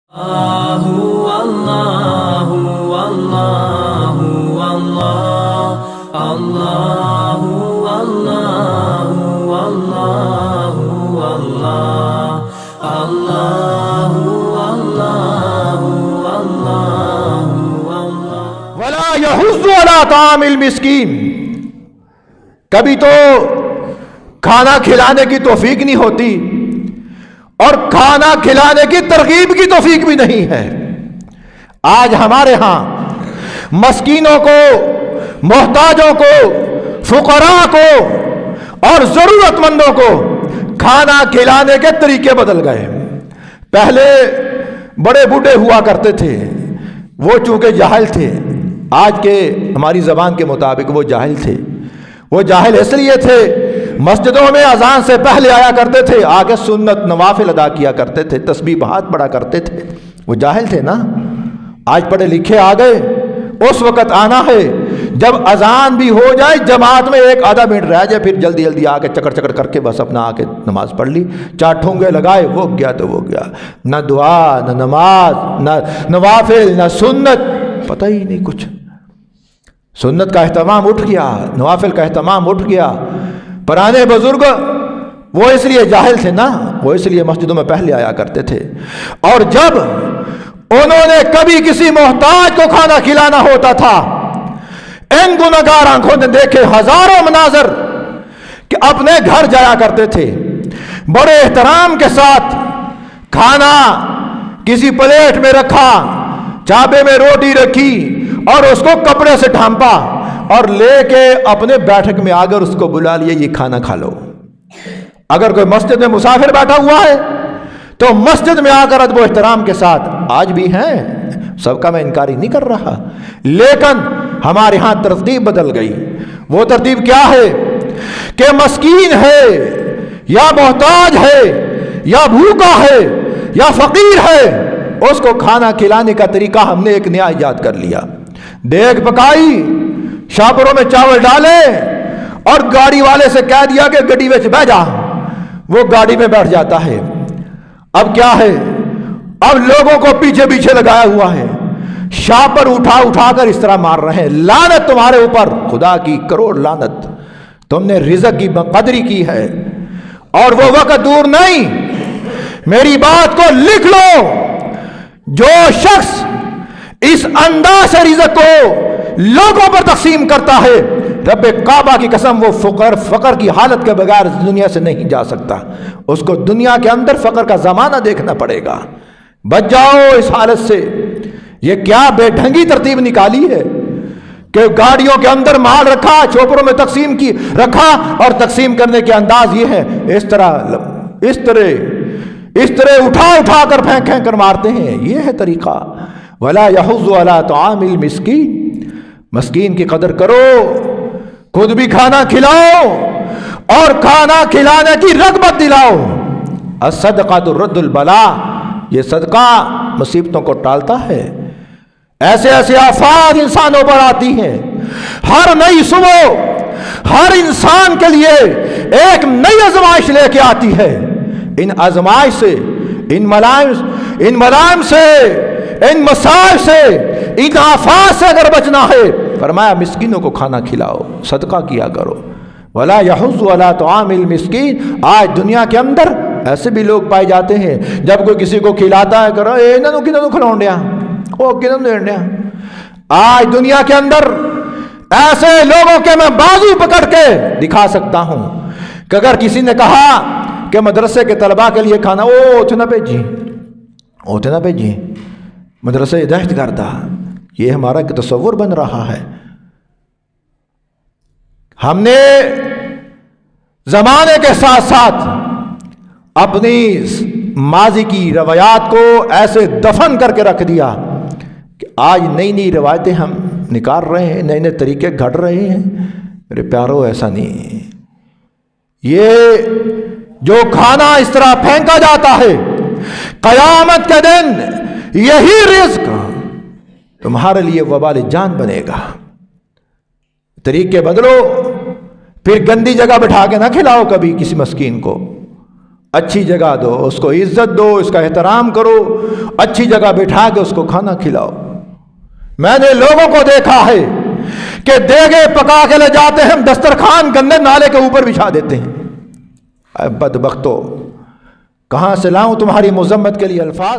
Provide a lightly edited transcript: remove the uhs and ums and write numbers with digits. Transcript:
ولا يحض على طعام المسکین، کبھی تو کھانا کھلانے کی توفیق نہیں ہوتی اور کھانا کھلانے کی ترغیب کی توفیق بھی نہیں ہے۔ آج ہمارے ہاں مسکینوں کو، محتاجوں کو، فقراء کو اور ضرورت مندوں کو کھانا کھلانے کے طریقے بدل گئے۔ پہلے بڑے بوڑھے ہوا کرتے تھے، وہ چونکہ جاہل تھے، آج کے ہماری زبان کے مطابق وہ جاہل تھے۔ وہ جاہل اس لیے تھے، مسجدوں میں اذان سے پہلے آیا کرتے تھے، آگے سنت نوافل ادا کیا کرتے تھے، تسبیحات پڑھا کرتے تھے۔ وہ جاہل تھے نا۔ آج پڑھے لکھے آ گئے، اس وقت آنا ہے جب اذان بھی ہو جائے، جماعت میں ایک آدھا منٹ رہ جائے، پھر جلدی جلدی آ کے چکر چکر کر کے بس اپنا آ کے نماز پڑھ لی، 4 ٹھونگے لگائے، وہ گیا تو وہ گیا۔ نہ دعا، نہ نماز، نہ نوافل، نہ سنت، پتہ ہی نہیں کچھ۔ سنت کا اہتمام اٹھ گیا، نوافل کا اہتمام اٹھ گیا۔ پرانے بزرگ وہ اس لیے جاہل تھے نا، وہ اس لیے مسجدوں میں پہلے آیا کرتے تھے، اور جب انہوں نے کبھی کسی محتاج کو کھانا کھلانا ہوتا تھا، ان گنہگار آنکھوں نے دیکھے ہزاروں مناظر کہ اپنے گھر جایا کرتے تھے، بڑے احترام کے ساتھ کھانا کسی پلیٹ میں رکھا، چابے میں روٹی رکھی اور اس کو کپڑے سے ڈھانپا اور لے کے اپنے بیٹھک میں آ کر اس کو بلا لیے، یہ کھانا کھا لو۔ اگر کوئی مسجد میں مسافر بیٹھا ہوا ہے تو مسجد میں آ کر ادب و احترام کے ساتھ، آج بھی ہیں، سب کا میں انکاری نہیں کر رہا، لیکن ہمارے ہاں ترتیب بدل گئی۔ وہ ترتیب کیا ہے کہ مسکین ہے یا محتاج ہے یا بھوکا ہے یا فقیر ہے، اس کو کھانا کھلانے کا طریقہ ہم نے ایک نیا ایجاد کر لیا۔ دیگ پکائی، شاپروں میں چاول ڈالے اور گاڑی والے سے کہہ دیا کہ گڈی وچ بیٹھ جا، وہ گاڑی میں بیٹھ جاتا ہے۔ اب کیا ہے، اب لوگوں کو پیچھے پیچھے لگایا ہوا ہے، شاپر اٹھا اٹھا کر اس طرح مار رہے ہیں۔ لعنت تمہارے اوپر، خدا کی کروڑ لعنت، تم نے رزق کی قدری کی ہے، اور وہ وقت دور نہیں، میری بات کو لکھ لو، جو شخص اس انداز سے رزق کو لوگوں پر تقسیم کرتا ہے، رب کعبہ کی قسم وہ فقر کی حالت کے بغیر دنیا سے نہیں جا سکتا۔ اس کو دنیا کے اندر فقر کا زمانہ دیکھنا پڑے گا۔ بچ جاؤ اس حالت سے۔ یہ کیا بے ڈھنگی ترتیب نکالی ہے کہ گاڑیوں کے اندر مال رکھا، چوپڑوں میں تقسیم کی رکھا، اور تقسیم کرنے کے انداز یہ ہے، اس طرح اٹھا اٹھا کر پھینک پھینک کر مارتے ہیں۔ یہ ہے طریقہ۔ ولا يحض على طعام المسکین، مسکین کی قدر کرو، خود بھی کھانا کھلاؤ اور کھانا کھلانے کی رغبت دلاؤ۔ الصدقہ ترد البلاء، یہ صدقہ مصیبتوں کو ٹالتا ہے۔ ایسے ایسے آفات انسانوں پر آتی ہیں، ہر نئی صبح ہر انسان کے لیے ایک نئی آزمائش لے کے آتی ہے۔ ان آزمائش سے، ان ملائم سے، ان مسائل سے، ان آفات سے اگر بچنا ہے، فرمایا مسکینوں کو کھانا کھلاؤ، صدقہ کیا کرو۔ ولا يحض على طعام المسکین۔ آج دنیا کے اندر ایسے بھی لوگ پائے جاتے ہیں، جب کوئی کسی کو کھلاتا ہے کرو انہوں کنوں کھلاؤں دیا، وہ کنوں دین دیا۔ آج دنیا کے اندر ایسے لوگوں کے میں بازو پکڑ کے دکھا سکتا ہوں کہ اگر کسی نے کہا کہ مدرسے کے طلباء کے لیے کھانا، اوتھے نہ بھیجی، مدرسے دہشت گردہ، یہ ہمارا ایک تصور بن رہا ہے۔ ہم نے زمانے کے ساتھ ساتھ اپنی ماضی کی روایات کو ایسے دفن کر کے رکھ دیا کہ آج نئی نئی روایتیں ہم نکال رہے ہیں، نئے نئے طریقے گھڑ رہے ہیں۔ میرے پیارو، ایسا نہیں۔ یہ جو کھانا اس طرح پھینکا جاتا ہے، قیامت کے دن یہی رزق تمہارے لیے وبال جان بنے گا۔ طریقے بدلو، پھر گندی جگہ بٹھا کے نہ کھلاؤ کبھی کسی مسکین کو، اچھی جگہ دو، اس کو عزت دو، اس کا احترام کرو، اچھی جگہ بٹھا کے اس کو کھانا کھلاؤ۔ میں نے لوگوں کو دیکھا ہے کہ دیگے پکا کے لے جاتے ہیں، دسترخوان گندے نالے کے اوپر بچھا دیتے ہیں۔ اے بدبختو، کہاں سے لاؤں تمہاری مذمت کے لیے الفاظ؟